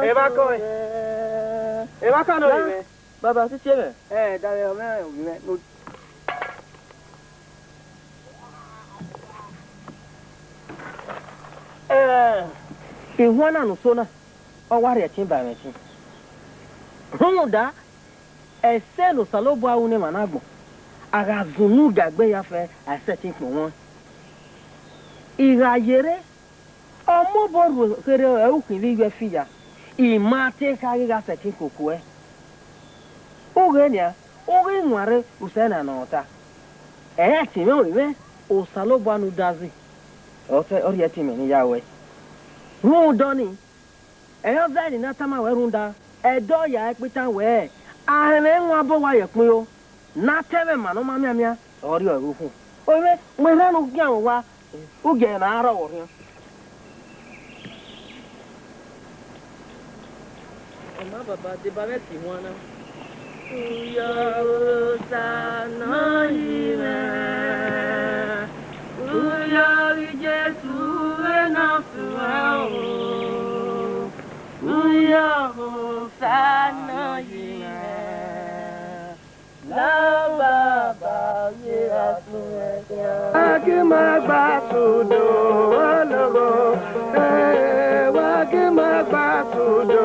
Evbakoe. Evbakoe no live. Baba, si tieme. Dale, me. Ihuana no so na. O ware chimba mechi. Honoda ese no salobo awu ne managbo. Aga zunu gagbe ya fe asetin po won. Irayere omo boru kere e ukun bi gbe fiya. Imate kage ga setin kokue. Ogenia, oge nware usena na ota. Ti me owe o salobo anu dazi. Ote ori ti me ni yawe. Ru doni. Eyo veni na tama we runda. Edo ya ekpita we. Ahene nwa bo wa ye pin o. Na tebe ma no ma miamia ori oruhu. Owe me ranu gian wa. Uge na ara wo hin. Ma baba de ba me ti wona. Uya sana ime. Uya Jesu na suao. Uya sana ime. La baba ya suya. Agima basudo alogo. Wagima basudo.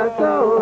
So,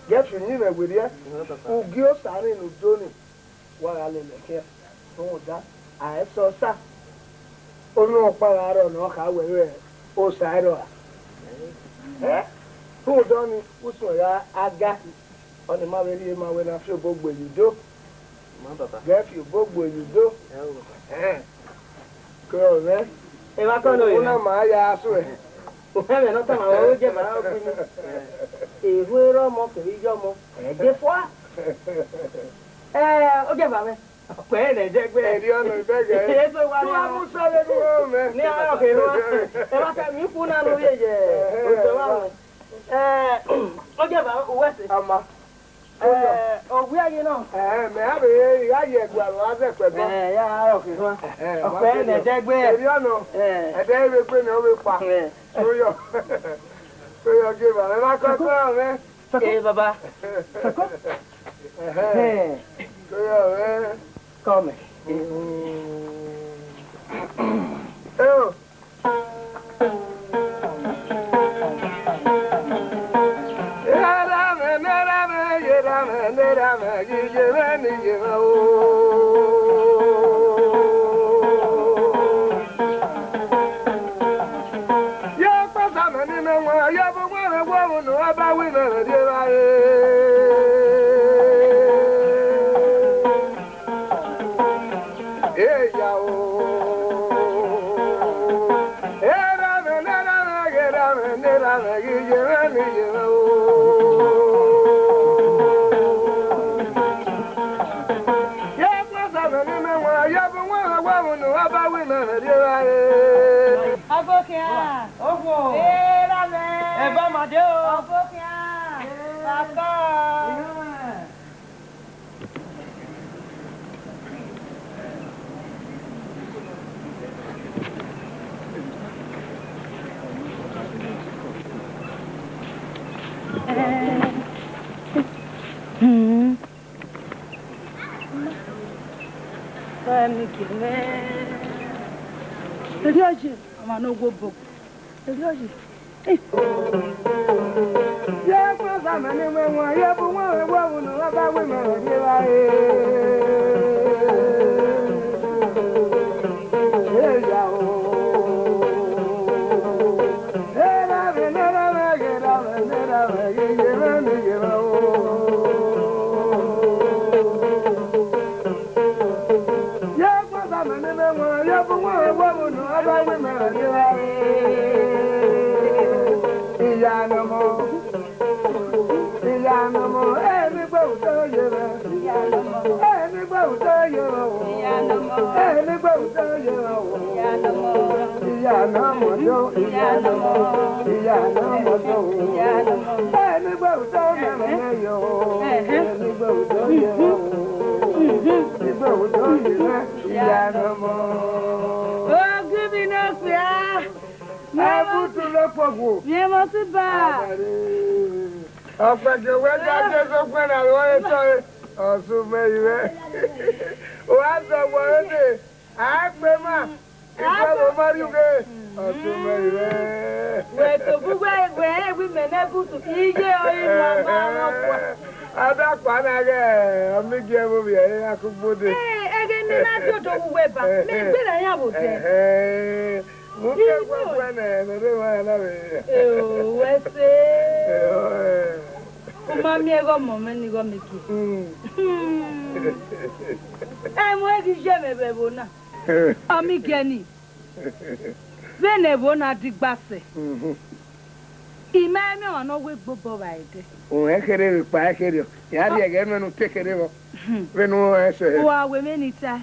Get you near with you. Who gives are in Udoni? What I live here. Oh, that I saw, sir. Oh, no, Parado, no, how we were. Oh, Sado. Eh? Who done it? Who's I got on the Maverick when I feel book when you do. Get you book when you do. Eh? Girl, man. If I can't know my ass, we're not going to get out. If we're all mocking, you're more. Guess what? Okay, Mamma. When they take me, the other beggar. Yes, I was sorry, man. Yeah, okay. If I can, you put on the way. Okay, what's it? Oh, where you know? Maybe I get well, yeah, okay. Okay, they take me, you know. And they will bring over far. So you give her, and I can't tell, man. Okay, Baba. Hey, come. Oh. I'm no go book. Yeah, because I'm anywhere. Yeah, but one about women. Amigeni, Venebo na digbase. Imame ono we gbogbo waide. O ekere pa ekere. Ya di ege menu tekere wo. Venu ese. Wa we menita.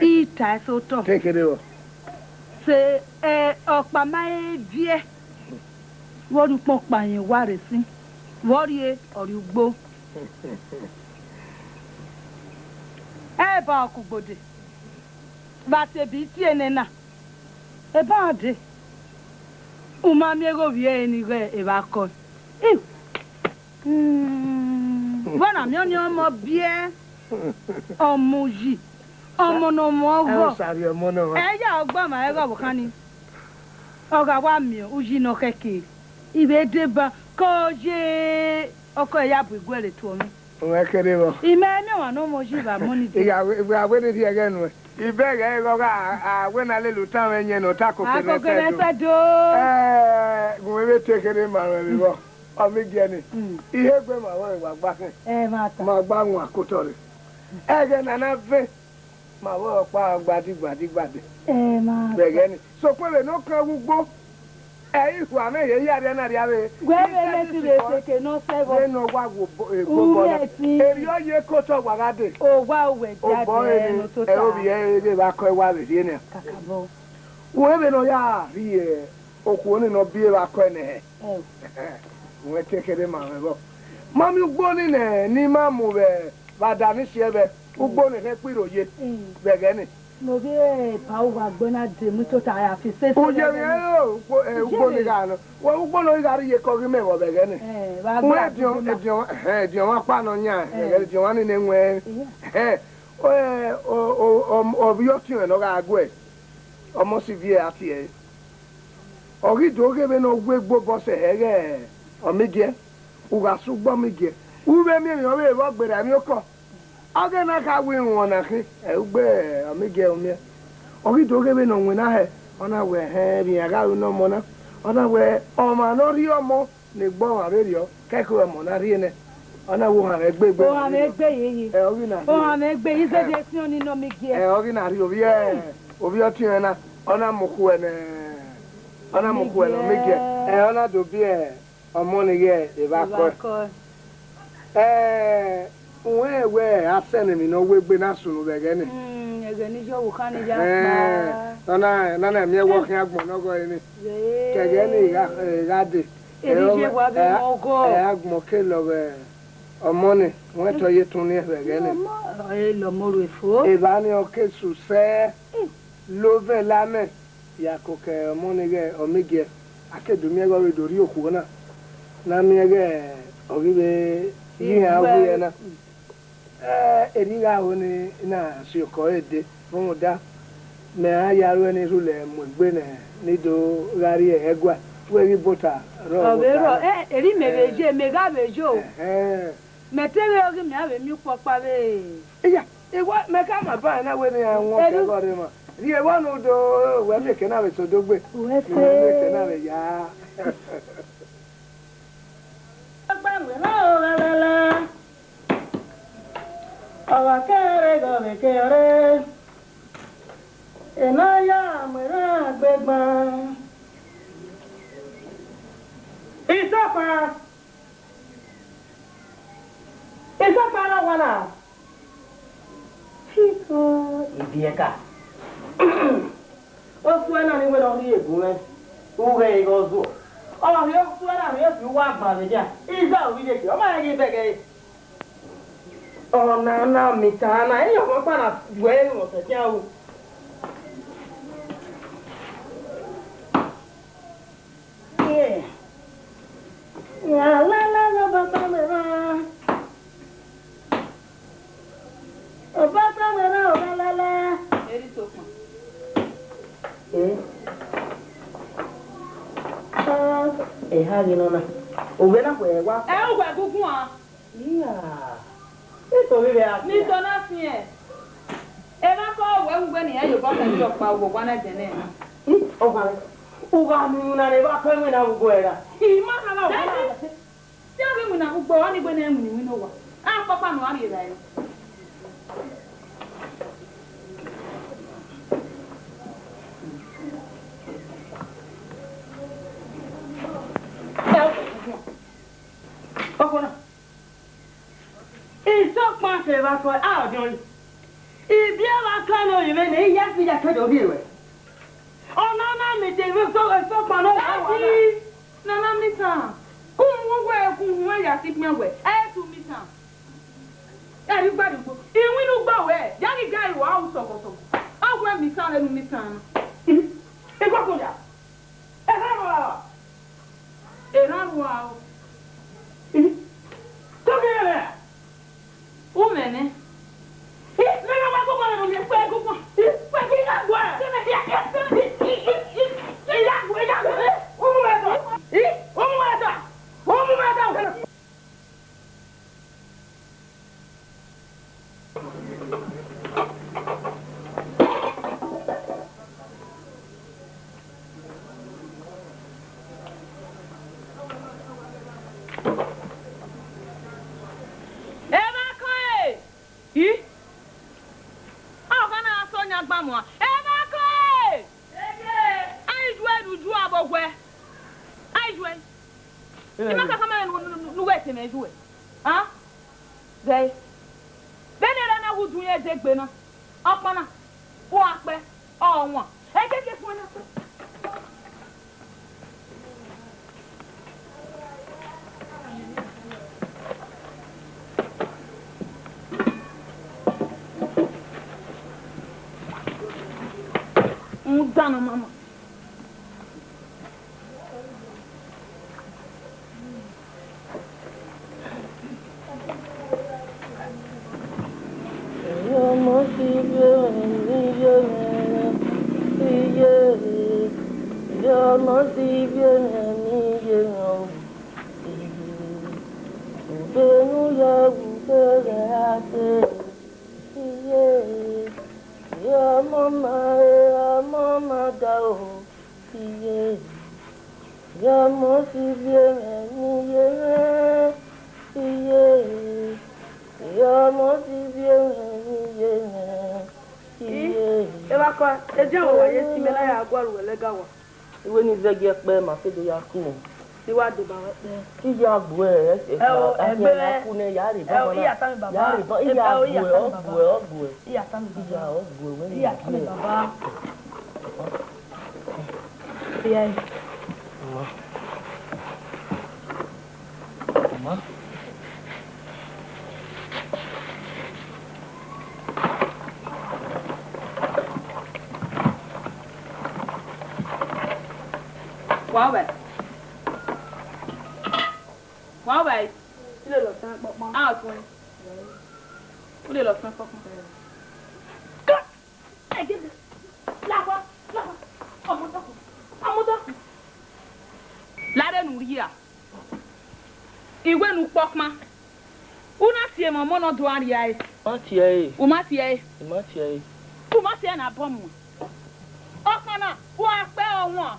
Ita so to. Tekere wo. Se opa mai vie. Wo du pon pa yin wa re sin. Wo ri ori ugbo. Ba ku gbode. Ba te bi ti enena. E ba de. Uma mi ego vie ni re e ba ko. Voilà, mi oni omo bie. Omo ji. Omo no mo go. E ya ogba ma ego bo kan ni. Oga wa mi uji no keke. Ibe de ba ko je Oko ya bu igwele to mi. O kere bo. Ime me wa no mo jiba money. Iga we ni di again we. Ibege go ga we na le luta we nye no ta ko kene. Ako kene se do. Go we take kere ma we bo. O mi gene. Ihe gbe ma we wa gba kin. Mata. Ma gba won akotore. Ege na na ve. Ma wo pa gbadi. Ma. Bege ni. So pe no kan gbogbo. Ihu ame ye ya de na ria we. Gwe le ti le seke no sebo. We no wa gbogbo na. Eri o ye ko to wa gade. O wa we jade no to ta. Obi ye ba ko wa we ni. Kakabo. We be no ya ri e oku oni no bi ba ko ne. We tekere ma we bo. Mami ugbo ni ne ni ma mu be ba da ni se be. Ugbo ni fe piro ye. Bege ni. No be pa o wa gbona de mu to ta ya fi se. O je mi ugbo ni ga no. Wo ugbo no ga ri ye ko ri me wo bege ni. Ba gba. Edion wa pa no nya. Edion wa ni ne nwe. Obi o ti no ga agwe. Omo si vie ati e. Ori doge be no gbegbo bo se here. Omige. Uga sugbo mige. Ube mi o be bo gbera mi o ko. Oge na ka wi won na ki. Ugbe omige omi. Ori doge be no nwe na he. Ona we he bi aga no mo na. Ona we o ma no ri omo ni gbo wa re ri o. Ke ko mo na ri ne. Ona wo ha gbegbe. O ha me gbe yi. Ori na. O ha me gbe yi se de si oni no mige. Ori na ri obi e. Obi o ti na. Ona moku ene. Ona moku ene mige. Ona do bi e. Omo ni ge Evbakoe. We asene mi no we gbe na sunu bege ni. Ege ni jo wo kan ni ja pa. Na mi e wo kin agbon no go ni. Kege ni ga de. Eri je wa bi mo go. Agbon ke lo be. Omo ni won to ye tun ni bege ni. Lo mo ro efo. E ba ni o ke su se. Love la me. Ya ko ke omo ni ge omige. Akedu mi e go we dori oku na. Na mi ege ogibe yi awu ye na eri ga woni na si ko ede fun da me ayaru ni rule mo gbe ne ni do gari egwa we ri bota ro obero eri me beje me ga bejo me tele ogi me ave mi popa be iya ewa me ka ma ba na we ni awon ke go re mo ri e wa no do we me ke na be so do gbe we ke na be ya Awakere go bekere enaya mera gbegba Isopa la wana Chico ibieka Ofuena ni we lo ri egun me uge igozu Oh, you swear you want my dear. Is that we get you? My give Oh, na mitana. You want to wear what I tell Yeah. La batamera. Batamera la. Eri sofa. Ha ni nona. O be na kwe wa. O gba gugun a. Yeah. Nítorí be a. Ni to na fi e. E ba ko we ngbe ni ayo ba ka jo pa wo wa na je ne. O ga le. O ga mi na le ba ko mi na go era. I ma na la wa. Ti o mi na ugbo wa ni gbe na emu ni mi no wa. A papa no ari ra e. Evbakoe a ojon ibi Evbakoe no yime ne ya fi ya kedo bi ewe ona na mi te we so pa no na na mi tan kun wo ya ti pin we tu mi tan ya ri gbadugbo iwinu gbo we ya ni ga iwo awu sokoso agwe mi tan lenu mi tan Evbakoe ya era wa Togele o mene nega wa ko ko ni pe ko ko pe ki ga gwa Gay. Benin na would do ye dig Bena. Up mana. Walk back. Oh, one. I get this one up. Done, Mama. Evbakoe, ejo wa ye simela ya agwaru elega wa. Iwe ni zege pe ma fe do ya ku. Iwa de ba we. Ti ya gbo e ya ku ne ya ri ba na. Ya ri ba iya gbo. Iya tami Ya o gbo we ni. iya tami baba. Iya. Mama. Wawe. Ile lo san popo. Ah, tun. Ile lo san popo. Ai gbe. La. Omo to. Lade nu ri a. Iwe nu pokma. Una tie mo no do ari ai. Ma tie. O ma tie. Ma tie. O ma tie na bomu. Okana, wo ape owon.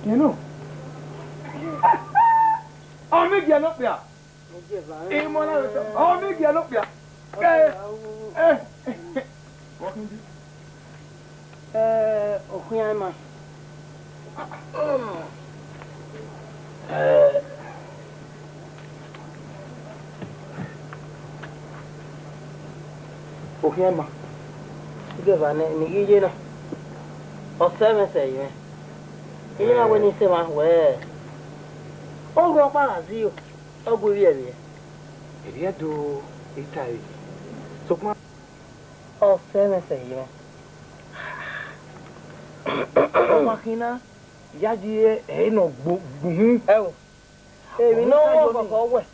You know? Oh, me get up there. Oh, me get up there. Okuyama. Okiema. Give an Nigina. Or 7 say, you know when you say, where? Oh, Papa, as you. Oh, good, yeah. Iria do Italy. So, my. Oh, 7 say, Makina, Yadi, no book. Oh, we know what for what.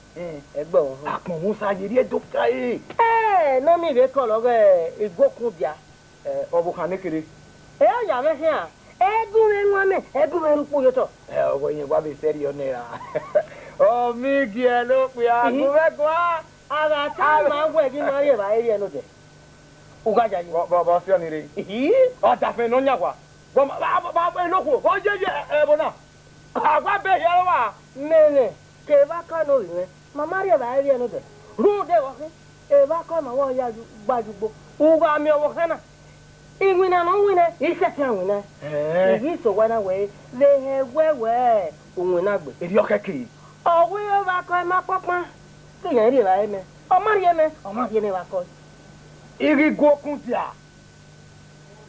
Ebo. Akmosa, you do try. Eh, no me they call over a go kudia. Obukanekiri. Eh, ya me here. Egumen woman, egumen puyoto. When you want to say your name. Oh, Miguel, look, we are going Aga chama ngwe gi mari ba iri eno de. Ugaja yi. Baba si oni re. O ta fe no nya kwa. Ba loko, o jeje ebona. Agwa be ye wa. Nene, ke ba ka no ire. Mama ri ba iri eno de. Ru de wo ke. E ba ka ma wo ya gbajugbo. Uga mi owo kana. Igwina no wina, ise ti awina. Igi so wana we, le he wewe. Unwina gbe. Eri okeke. Owi o ba ka ma popan. Ke yan ri ba eme. Ọmọ rí ẹni wa kọ́. Iri Gokundia.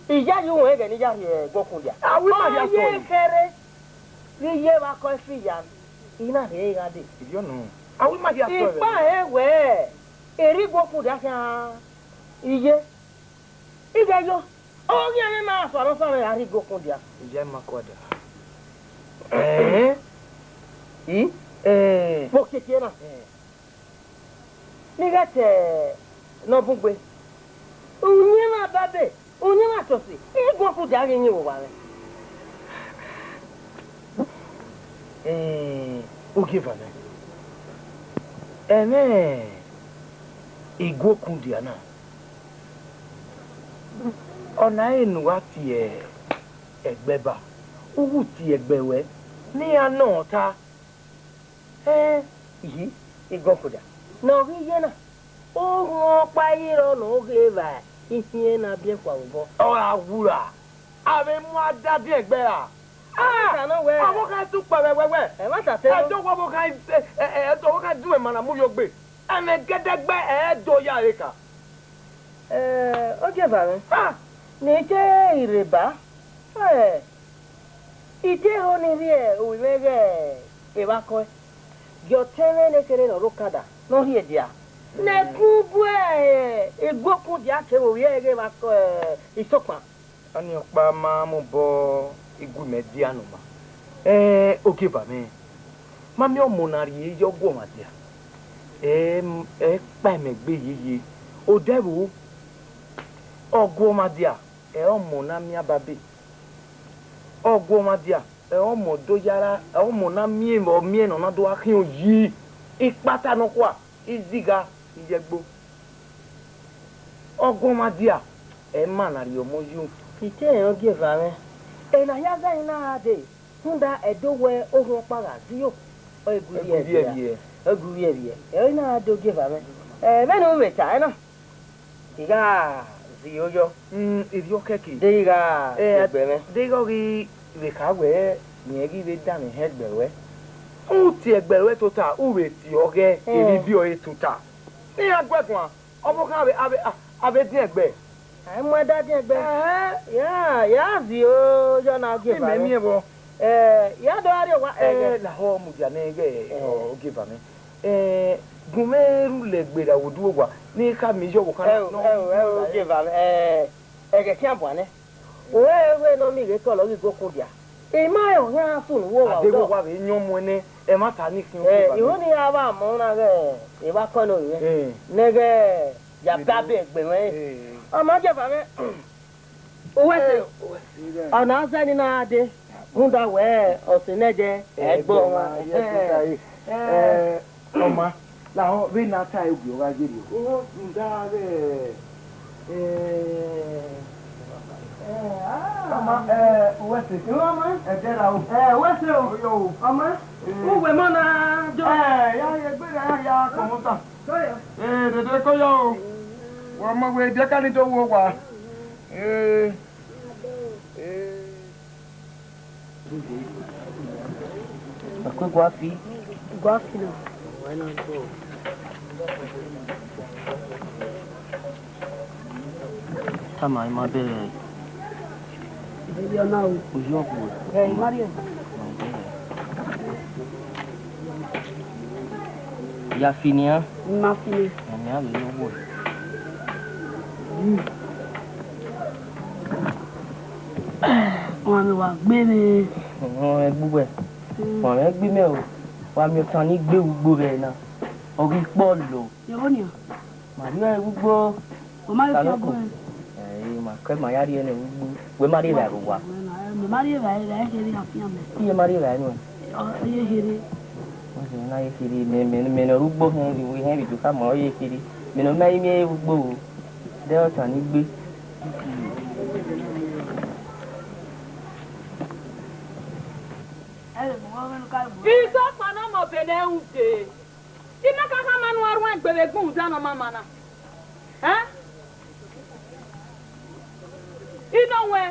Ìyá yìí wọ̀n ẹ̀gẹ̀ níjà rí Gokundia. Àwọn ìmọ̀ yà sọ yìí. Ọyẹ́ kẹrẹ rí yé wa kọ́ sí ìyá iná rẹ̀ ẹ̀yà dé. Ìdí ọ̀nà. Àwọn ìmọ̀ yà sọ yìí. Ìpá ẹ̀wẹ̀ èrí Gokundia ṣe hàn iye. Ìjẹ́ yó. Orí ẹni máa sọ̀rọ̀ sọ̀rọ̀ yà rí Gokundia. Ìjẹ́ máa kọ́ dà. Mo kékeré náà. Nígbà tẹ̀ n'ọ̀bùngbé, onye ma babe, onye ma tọ̀sí, ịgwọ kụda anyị nye ụwa rẹ̀. Oge vana. Igwo kundi ana. Ọ̀nà ẹnu wa ti ẹgbẹ́ba, owó ti ẹgbẹ́wẹ́, ní àná ọ̀ta. Yìí, ịgwọ kụda. N'oge ihe na, ohu ọkpa ịrọ n'oge ebe a, ihe na-abịa kwa ụbọ. Ọ àwùrà, àmì mú adábí ẹgbẹ́ à. Àwọn kan tún pẹ̀ wẹ́wẹ́wẹ́. Ẹjọ́ wọ́n ká dùn ẹ̀mọ̀nà mú yóò gbé. Ẹ̀mẹ̀ gẹ́dẹ́gbẹ́ ẹ̀ẹ́dọ̀ yà rẹ̀ kà. Ó jẹ́ bàrẹ̀. Ní ìjẹ́ ìrèbá. Ìjẹ́ onírí ẹ̀ òwúrẹ́ rẹ̀ Evbakoe. Gịọtene nekere n'ọrụkada n'ọhịa edi a. N'ekubu egbokwu dị aka ewuwe ege Evbakoe isokwa. Ani ọ̀pá máa mú bọ́ igu mẹ́dí ànùmá. Oge bàmí. Mami ọmọ nàrí yẹ ọgbọ́ màdíà. Pa ẹ̀mẹ̀gbẹ́ yeye. Ó dẹ́rù ọgbọ́ màdíà. Ọmọ náà mi àbábẹ́. Ọgbọ́ màdíà. Ọmọ do yara, ọmọ náà mìíràn náà do akínyàn yìí. Ìpátá náà kọ́ à, ìzíga ìyẹgbó. Ọgbọ́ màdíà. Má nàrí ọmọ yìí. Ite ẹ̀yàn gé bàrẹ̀. Ẹ̀nà yá sẹ́yìn náà dé. Húnda ẹ̀dọ́wẹ́ ohun ọ̀pára sí yóò. Egwuri ẹ̀bìẹ̀. Ẹ̀yìn náà dé gé bàrẹ̀. Bẹ́ẹ̀ni ó wẹ̀ta ẹ̀ náà. Ìgá zi oyọ. Èdè ọ̀kẹ́kẹ́. Déyìgá ẹgbẹ̀rẹ̀. Déyìgá orí ìrèkàwẹ́ yẹn rí rí dànù ẹgbẹ̀rẹ̀. Ó ti ẹgbẹ̀rẹ̀ tó ta, ó rè tí ọ̀gẹ́ èrí bí ọ̀rẹ́ tó ta. Ní agbẹ́gun à, ọmọ kan abẹ́ dín ẹgbẹ́. Àìmọ́ ẹ̀dá dín ẹgbẹ́. Yá zi oyọ náà gé bàrẹ̀. Ìmẹ̀mí ẹ̀ bọ̀. Yá dọ́ àárẹ̀ wá ẹ̀gẹ́. Làwọn ọmọdé àná ẹ̀gẹ́ ọ̀gẹ́ bàmí. Gumeru le gbera wodu wa ni ka mi yo kan no give am ege ti abo ane we no mi re ko lo go kun dia e ma yo yan fun wo wa de wo wa re yan mu ni e ma ta ni kin o ba iwo ni aba mo na ge e ba ko no we nege ya ba be egbe we o ma je ba me o se ona za ni na ade hunda we o se neje egbo wa ọmọ làwọn rí náà ta egbò ọ̀rọ̀ ajé rè o. Wọ́n tún dá rẹ̀ ọmọ wẹ́sẹ̀ tí wọ́n mọ̀ ẹ̀jẹ̀ ra o. Wẹ́sẹ̀ o ọmọ wọ́n wẹ̀ mọ́ náà jọ. Yá ẹgbẹ́ rẹ̀ yá kọ̀mọ́tà. Dèdè kọ́ yọ o. Wọ́n mọ̀ wẹ̀ jẹ́ káni tó wọ wà. Àpé guafi lò. Why not go? Sama ima bere. Bebe na o. Ujoku. Mario. Ya fini hein? Ma fini. On est allé au bout. On va gbé On est boué. On est gbé mais wa mi tan ni gbé ugbo re na. Ori po lo. Yo ni. Mario e ugbo. O ma fi ugbo. Ma ke ma ya ri ene ugbo. We ma ri la ro wa. Me Mario va e ke ri afi ame. Iye ma ri la ni. O ye hiri. O na ye kiri me no ugbo hen bi tu ka mo ye kiri. Me no mai mi ugbo. De o tan ni gbe. Iso pana mo Benin unde. Ina ka ka manu aru egbere gun dano mama na. Eh? Ino we.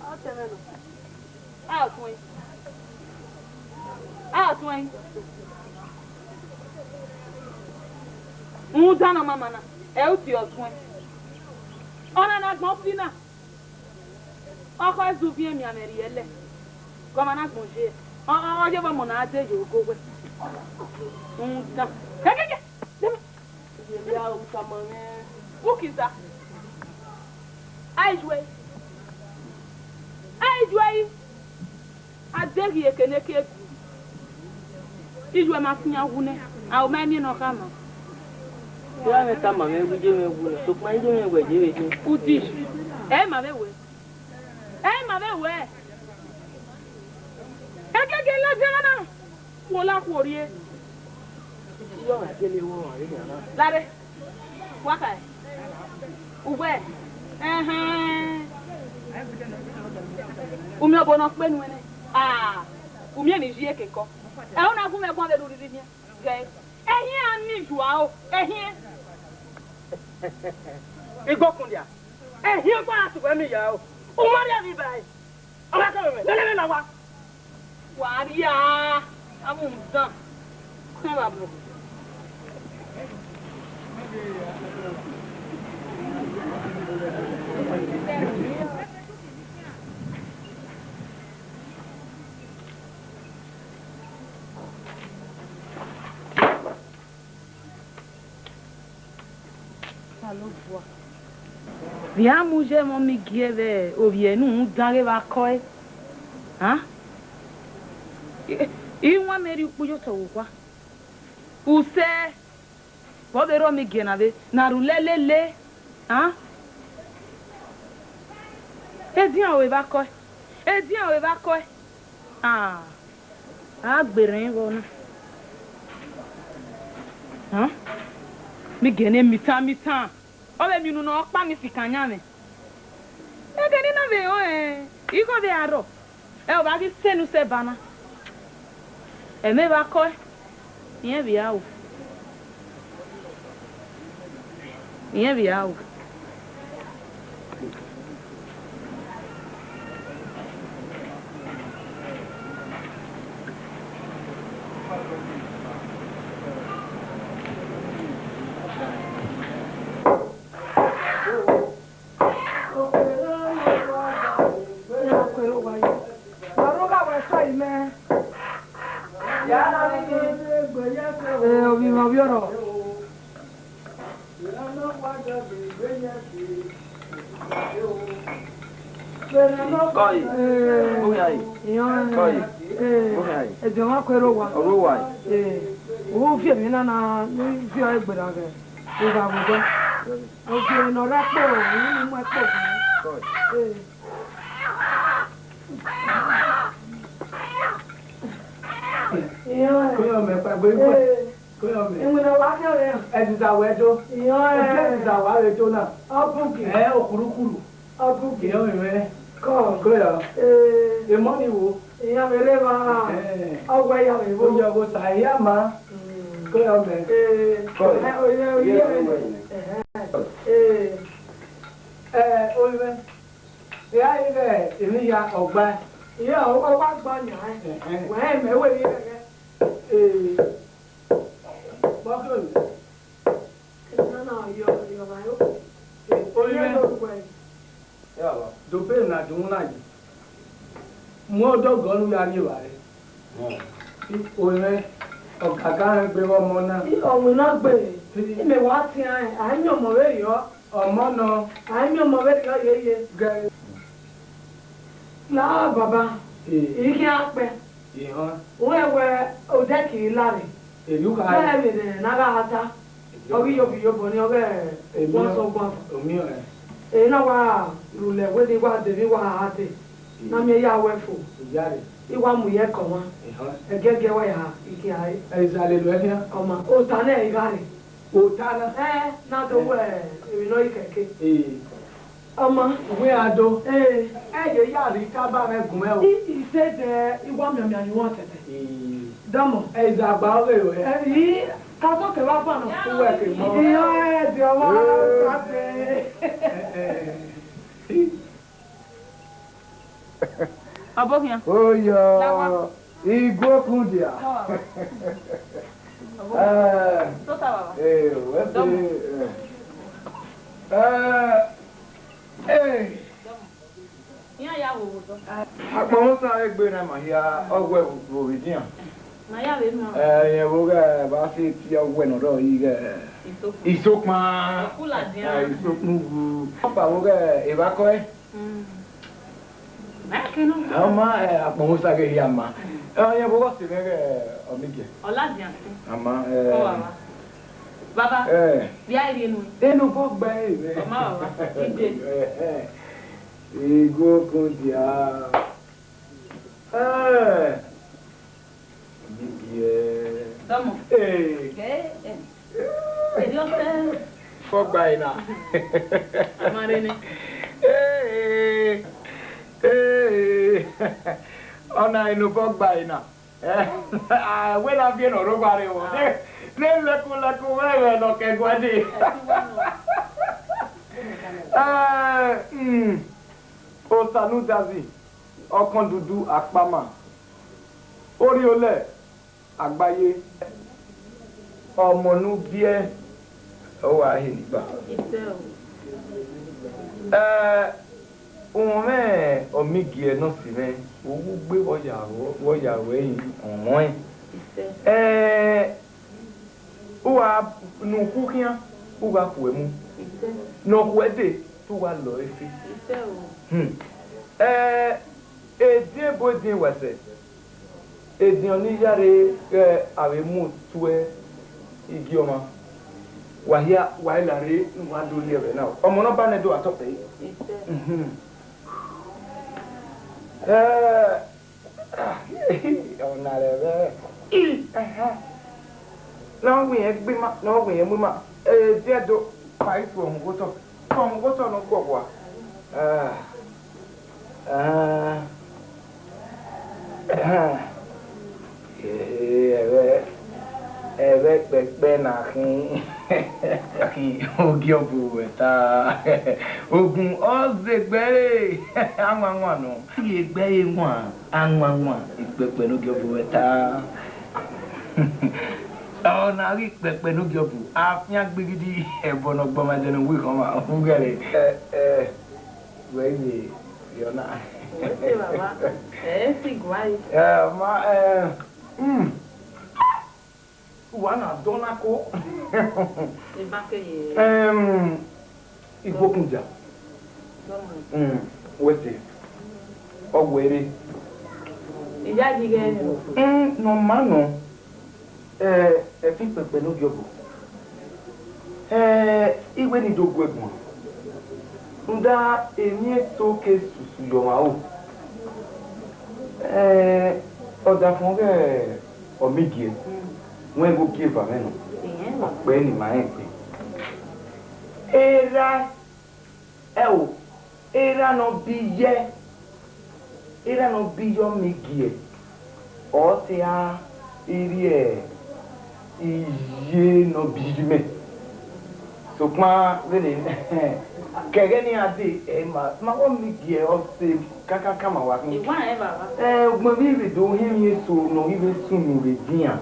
O tele no. Atwen. Dano mama na. E o ti otwen. Ona na gbon fina. Oko ezuvie mi ameri ele. Como na gbonje. Oje ba mo na ate yo gowe. Ta. Ke. Ya o samane. Ukiza. Aijwe. Adegi ekene ke. Ijwe ma finya hune. A o ma ni no kama. Ya me ta ma me guje me gu. So ma je me gwe je we. Uti. Ma be we. Ekeke la jana. Wola korie. Yo ma tele wo wa ri na. Lare. Wakai. Uwe. Umi obono pe nu ene. Umi eni ji ekeko. Una gu me gbon be lori ri ge. Ehin ani juwa o. Ehin. Igbokun dia. Ehin pa atuwe mi ya o. O ma ri abi bai. Ola ka me. Lele na wa. Waria. Amu ndan. Kan ba bo. Viens manger mon migieve au bien nous dans Evbakoe. Hein? I wa meri kuyo to kwa. Use Bobero migena ve na rulelele. Hein? Edian o Evbakoe. Agberin wona. Hein? Migene mitan. Obe mi nu no pa mi fikanya me. Gani na ve o iko de aro. O ba ki senu se bana. Me ba ko. Yen bi awo. tuna ji mo do gonu ya ri wa re o re o kaka gbe mo na o mi na gbe me wa ti an yo mo we yo ọmọ no an yo mo we yo ye la baba iki ape ihan wewe o de ki lare elu ka na be de na ga hata obi yo bo ni obe won so gba omi o na wa lule we ni wa de ni wa hate na me ya we fo yare iwa mu ye ko wa ihan egege wa ya iki ai ezale lo ehia oma o ta na igare o tana na do we e no ikeke Ama, we ado eh ye ya ri ka ba me gun e o he said iwa miamia ni won tete damo eza gba o le o yi ka so ke wa fa no we ke mo iyo di o wa ate Abokia. oh yo igwo kundia So ta baba. Ya wo do. Akpọ̀n sá ẹgbẹ́ náà mà ya ọgbẹ́ òwìdíyàn. Na ya le no. Yẹn wo gẹ̀ bá fi ti ọgbẹ́ náà dọ̀ yìí gẹ̀. Ìsopọ̀n. Kula dian. Ìsopọ̀n. Wọ́n pa wo gẹ̀ Evbakoe. Na ke no. Ọmọ akpọ̀n sá gẹ̀ yà má. Yẹn wo gọ̀ sí gẹ̀ ọ̀mígẹ̀. Ola dian. Àmọ́. Baba. Bí a rí nu. Ẹnu bọ́ gbẹ́ ìwé. Ọmọ baba. Ide. Igwo kundia. Damo. Dios te. Fogba ina. Amarene. Ona inu fogba ina. We la bien oro bare wo. Ne leku wewe no ke gwadi. O sanu dazi ọkàn dúdú àpamà orí olè àgbáyé ọmọnú bíẹ ọwọ́ ayé nígbà ohun mẹ ọmígi ẹ náà sì mẹ owó gbé wọyàwó ẹ̀yìn ọ̀wọ́n ẹ ó wà nùkú kíá ó wà kù ẹ mú nùkú ẹ dé tó wà lọ ẹ fi. Edin bodin wese. Edin onijare awe mu tuwe igi oma. Wahia wailare nwa do liebe now. Omo no ba ne do atope. Ona lebe. No we egbe ma, no we mu ma. Dia do pai fo ngoto. Fo ngoto no gogwa. Ebe pepe na kin ogi obu eta ogun ozegbere anwa no ye gbe nwa anwa ipepe no gi obu eta ona ri pepe no gi obu afian gbigidi ebo no gboma je no wi kan ma fungere we Yona. Ese baba. Esse igual. Wana donako. Evbakoe. Igbokunja. Wese. Ogwere. Ija jige ni. No mano. Fi pepe no gyobo. Iwe ni dogu egbon. Nda emi to ke susu yo ma o oda fun ge omigi won go give am no pe ni ma en pe era no bi yo migi o ti a iri iye no bi me so pa vele kege ni ade ma o mi die o se kaka kama wa ni Iwa baba. Ogbon bi bi do hin ye so no ibe sun mi we dia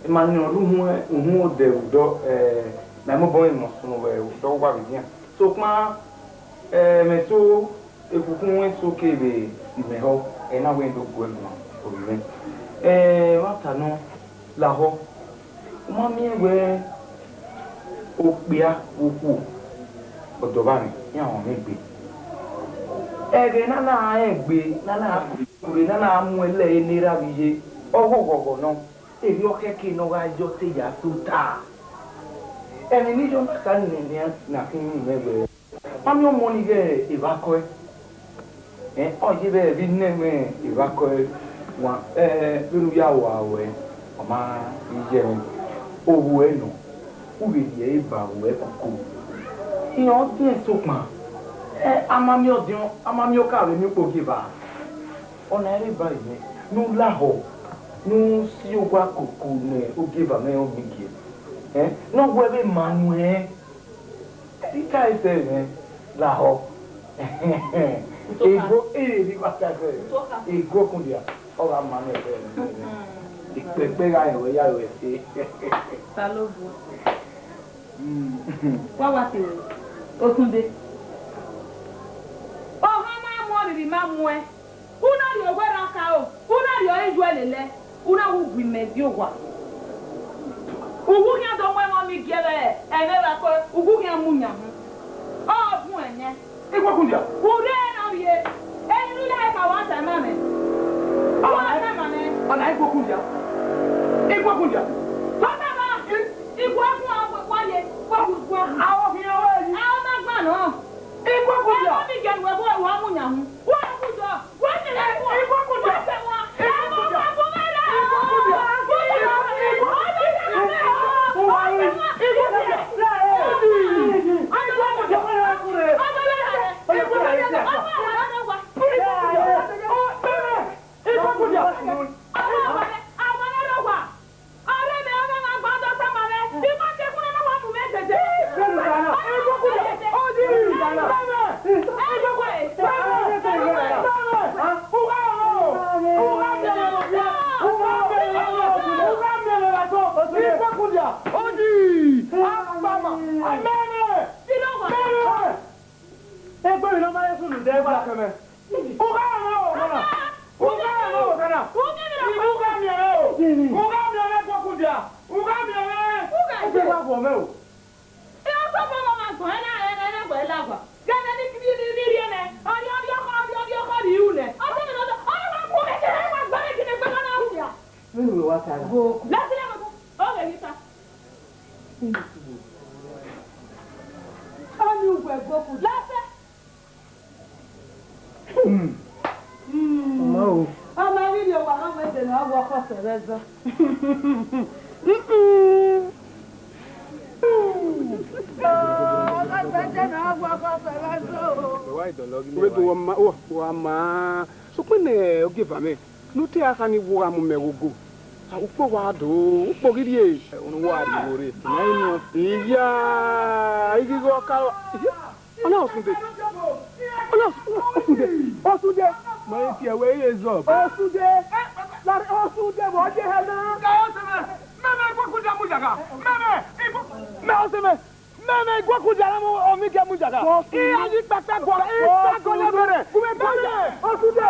ma ni olu hu o de do na mo bo mo sun we do wa bi dia so pa me so Ekukunwe soke be imeho ena wendo gwema obiwe. Wata no la ho. Mami we okpia oku odobani ya won egbe. Ege nana egbe nana kure nana amuele enira biye. Ogogogo no. Ebi okeke no ga jo te ya tuta. Eni ni jo ka ni na kini mebe. Mami o moni ge Evbakoe. Oye be bi neme Evbakoe wa lulu ya wa we. Oma ije mi. Owu eno. Uwe ye ba we kuku. Iyan din sokma. Amami o ka we mi poke ba. Ona ere ba ime. Nu laho. Nu si o gwa kuku ne o give me o bigi. No webe manue. Ika ise me laho. Ego di kwatake. Ego kundia. Oga manu e. Ipepe ga ewe ya we se. Salobo. Wa ti o tunde. O ha ma mo ri ma mu e. Una ri ogwe ra ka o. Una ri o eju elele. Una wu gwi me bi ogwa. Ugu nya do mwe mo mi gele. Ra ko ugu nya mu nya hu. O bu enye. Ego kundia. Ure na ri e. Enu ya ka wa ta ma me. Wa ta ma me. Ona ego kundia. Ego kundia. Baba ma. Igwe fun wa ye. Wa Awo fi awo yi. a ma gba no. Ego kundia. Mo mi gele we bo wa mu nya hu. Wa ku do. Wa ti le ku. Ego kundia. Nute akani wo mu megogo. Upo wa do, upo gidie. Onu wa ri wore. Na inu. Iya, igigo ka. Ona osunde. Osunde. Ma ti ewe yezo. Osunde. La osunde bo je hena. Ka oseme. Meme gwa kuja mujaga. Me oseme. Meme gwa kuja mu omi ke mujaga. Iya ji pata gwa. Iya go le bere. Kume bere. Osunde.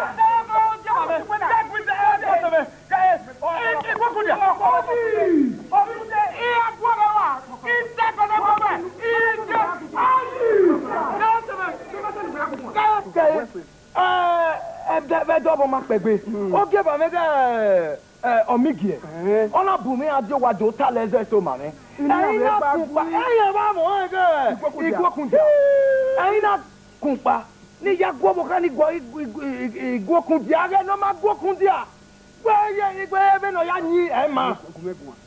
Okay, but maybe Omigie. Ona bumi adio wado taleze so mame. Aina kumpa. Eye ba mo ege. Igwo kunja. Aina kumpa. Ni ya gwo mo kan igwo kunja ge no ma gwo kunja. Weye igwe be no ya nyi e ma.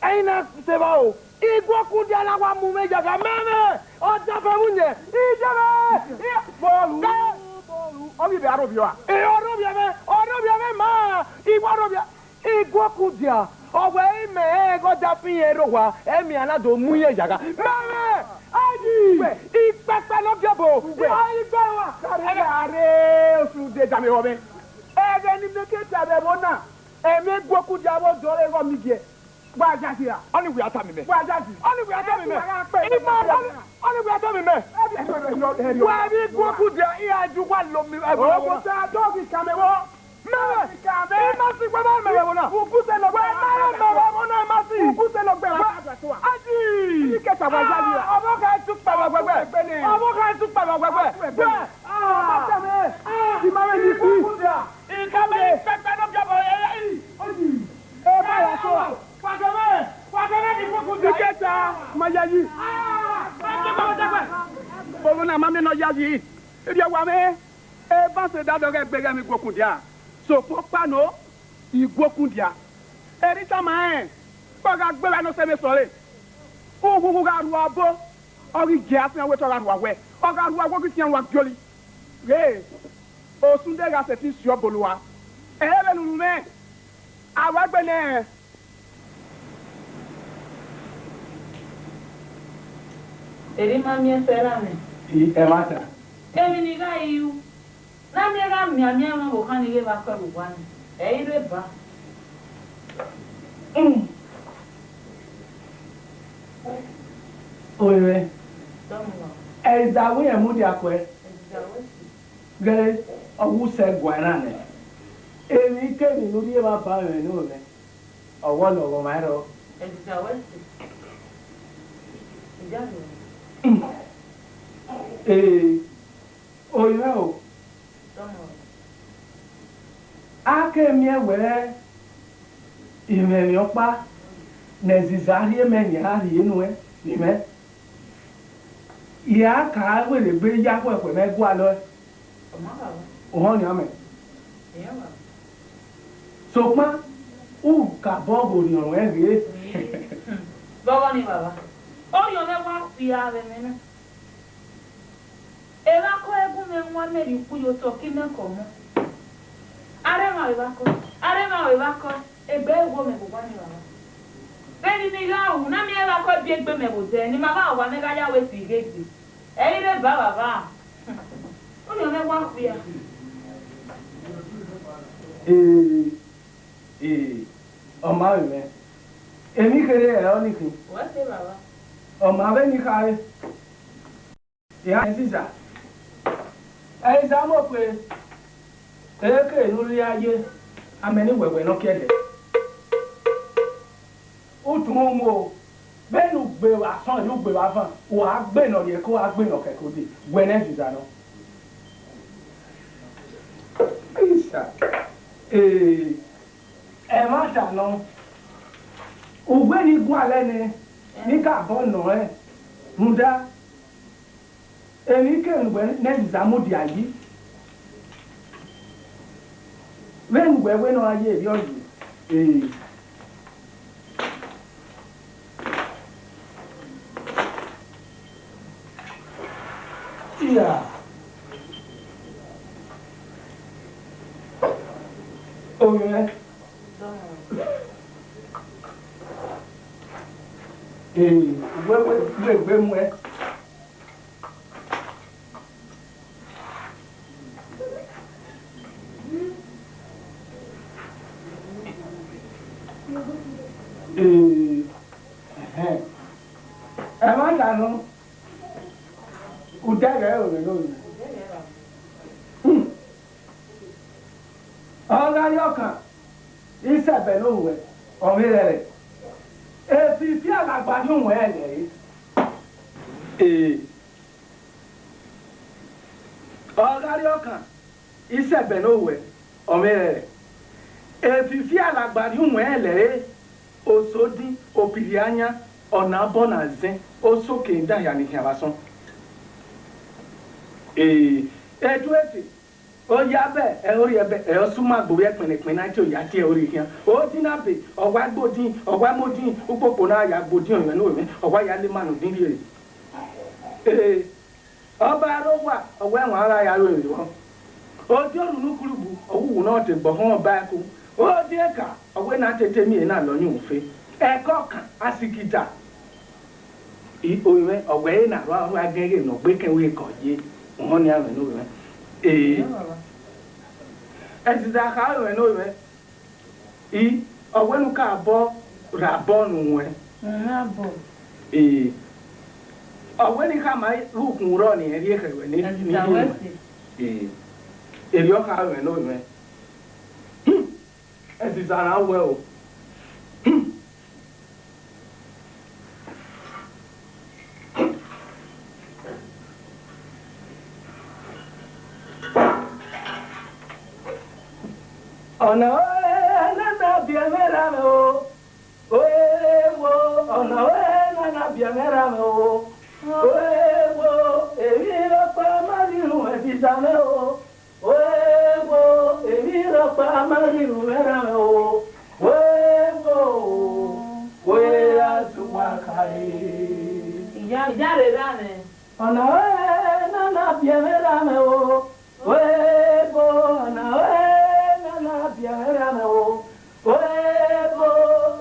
Aina se ba o. Igwo kunja la wa mu meja ga meme. O ja fe munye. Ijebe. Bolu. Obi be arobia. Orobia me ma. Igwa arobia. Igwo kunja. Owe ime go da fin ero wa. Emi anado muye jaga. Meme. Aji. Ipepe lo gebo. Ai gbe wa. Are osu de jame wo me. Ege ni mekete abe bona. Eme gwo kunja wo dore go migie. Why just here? Only we are coming. Why just? Only we are coming. Only we are coming. Why we go to the ear to one love me? I will say, I don't be coming. Mama, he must be one man. Who put a look at Who put a look at Adi? You get a Wazania. I'm not going to Papa. I'm not going to Papa. Ah, you married me. He come in, Papa of your Mayayi. Bovona mame no yayi. Edia wame. E ba se da do ge gbega mi gokundia. So fo pa no igokundia. Erita ma en. Boga gbela no se me sore. Ogugu ga ru abo. Ori je asan we to ga ru awe. Oga ru awo kisian wa joli. Re. Osunde ga se ti si oboluwa. Ebe nunu me. Awagbene. Eri mami sera me. E mata. Emi ni ga yu. Na mi ga mi ma bo kan ile ba ko bu wan. E ire ba. Oye. Domo. E da we e mu di akwe. E da we. Gere owu se gwana ne. Emi ke ni lori e ba ba me no me. Owo lo wo ma ro. E da we. Oye o. Ake mi ewe ime mi opa nezizari emeni ari enu e ime. Ya ka we le gbe ya pepe me gwa lo. Ohun ni ame. So pa u ka bobo ni orun e re. Bobo ni baba. Oyo me wa fi ave me na. Evbakoe egun me nwa meri ku yo to ki me ko mo. Are ma Evbakoe egbe ego me bo ni baba. Beni ni ga hu na mi Evbakoe bi egbe me bo je ni ma ba wa me ga ya we si geji. E ire ba baba. Oyo me wa fi ya. Ọmọ mi. Èmi kere e o ni kin. Wa se baba. Ọmọ abẹ́ ní káyé. Ìyá ẹ̀ sísà. Ẹ̀yin sá mọ̀ pé èékè lórí ayé amẹ́ni wẹ̀wẹ̀ náà kẹ́lẹ̀. Ó tún ó mú o. Bẹ́ẹ̀ni gbé wa sàn yóò gbé wa fàn. Wà á gbẹ̀nà yẹ kó wà á gbẹ̀nà kẹ̀kọ́ dé. Wẹ̀nẹ́ sísà náà. Sísà. Ẹ má ṣàná. Ògbé ni gún alẹ́ ni. Ní káàbọ̀ nà ẹ́ múdá èmi kẹ́ǹgbẹ́ nẹ́ẹ̀dìzámúdì àyí wẹ́ǹgbẹ́wẹ́ náà ayé èrí ọ̀yẹ́ ìyá òyìnbẹ́ gbé mú ẹ. Ẹ má dànù. Udẹ́rẹ́ òrè lónìí. Ọ̀gá yọ̀kan ìṣẹ̀bẹ̀ lóhùn ẹ̀ ọ̀rẹ́ rẹ̀. Èsì tí àgbàgbà ní òun ẹ̀ lẹ̀ yìí. Ọ̀gárí ọkàn ìṣẹ̀bẹ̀ náà wẹ̀ ọ̀rẹ́ rẹ̀. Èsì tí àgbàgbà ní òun ẹ̀ lẹ̀ yìí. Òsòdì òpìrì ányá ọ̀nà bọ́nà zẹ́ ó sókè ń dàyà ní ìhàwásán. Ẹ̀dú ètè ó yá bẹ́ẹ̀ ẹ ó yẹ bẹ́ẹ̀ ẹ ó súnmọ́ àgbòrí ẹ̀ pẹ̀lẹ́pẹ̀lẹ́ náà tí ò yá tí ẹ ó rí yẹn. Ó dín náà bè ọ̀wá gbòdín ọ̀wá mọ́dín púpọ̀ náà yà gbòdín ọ̀yàn náà wẹ̀ ọ̀wá yà lé mànù dín rí rè. Ọba arówà ọ̀wá ẹ̀wọ̀n ara yà rò èrè wọn. Ojú òrùnú kúrúbù òwúwù náà ti gbọ̀ fún ọba ẹ̀kú. Ó dín ẹ̀ka ọ̀wé náà tètè mí ẹ̀ náà lọ́yún òfin. Ẹ̀kọ́ kan asikita. Ìhòòhè ọ̀wẹ́ yìí nàró àwọn agẹ́gẹ́ nà gbẹ́kẹ̀wé kọ̀ yé wọ́n ní àwẹ̀ náà wẹ̀. Ẹ̀sìtà àkàwẹ̀ náà wẹ̀. Ọ̀wẹ́ nu ká bọ́ Rabon we. Rabo. When you come, I look running and here when it if you have a no man. As is an well. Oh no, not be a merano. Oh no, not be a merano. Oh, Evira Pamariu, and Pisano. Oh, Evira Pamariu, Merano. Oh, where are to Wakai? Yare, oh no, not be a merano. Oh, no, Piano, Oebo,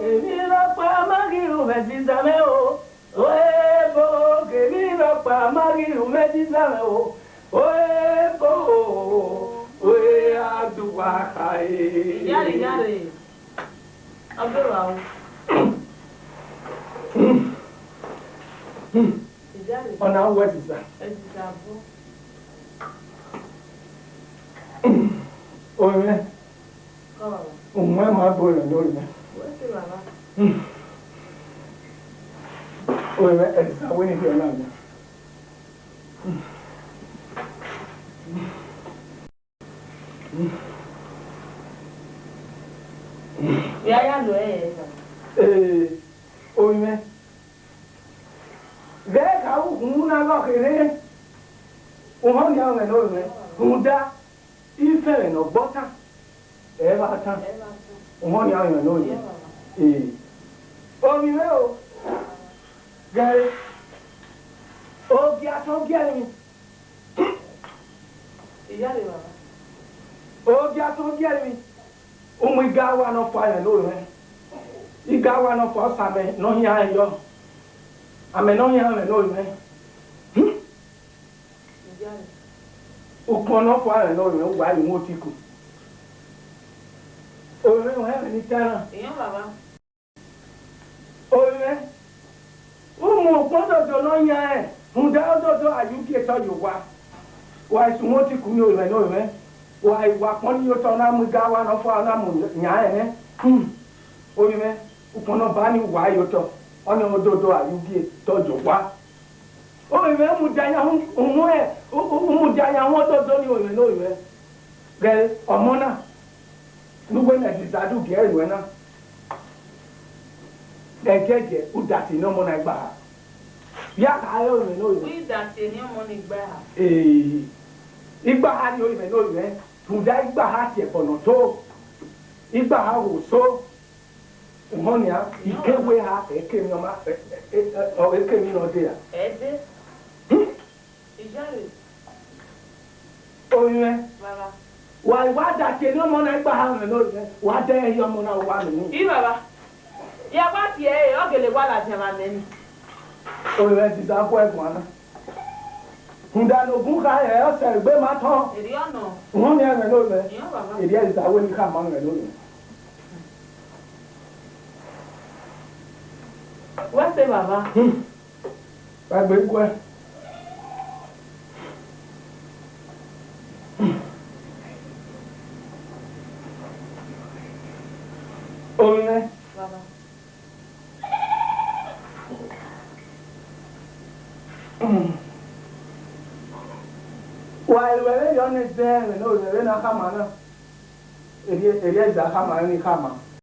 Emira Pamagil, Medizameo, Oebo, Emira Pamagil, Medizameo, Oebo, we are to Wakai. Yare, Abdul. Oh, now what is that? Oh, man. Oh, my boy, I know that. Oh, it's a winning here now. Yeah, oh, man. There, how who not here? Oh, young and old man, who da, if fell in a butter. Ever time. One young and old. Oh, you know, Gary. Oh, get on getting. Oh, get on getting. Oh, we got one of fire and old man. You got one of us, I may know here. I may know here and old man. Oh, come on, fire and old man, why you want to? Oh, we don't have any time. Oh, man. Oh, my don't know. Who does are you get all your wife? Why, so much you know, man? Why, what one you turn on with Gawan of our Namun? Oh, man. Who cannot ban you why you talk? On your door, you get told your wife. Oh, man, who die who die what don't you know, man? Girl, or Mona. No one that is a do get winner. They get who that no money back. Yeah, I don't know. We that in your money back. Igba had you even know, man. To die back here for no so. Igba how so. Monia, you can't wear half a came no matter. Or it came in or there. Oh, yeah. Why, what that you no money back? What day your money one? Iba. Yeah, what ye? Okay, what I have then. Oh, that is our one. Hundano Buka, I said, Be my tongue. Iriano. One year and over. It is I will come on and over. What's the Baba? I beg well. Oh, yeah. Baba. While we're on it there, and know the Rena Hamana, it is a Hammer, any Hammer.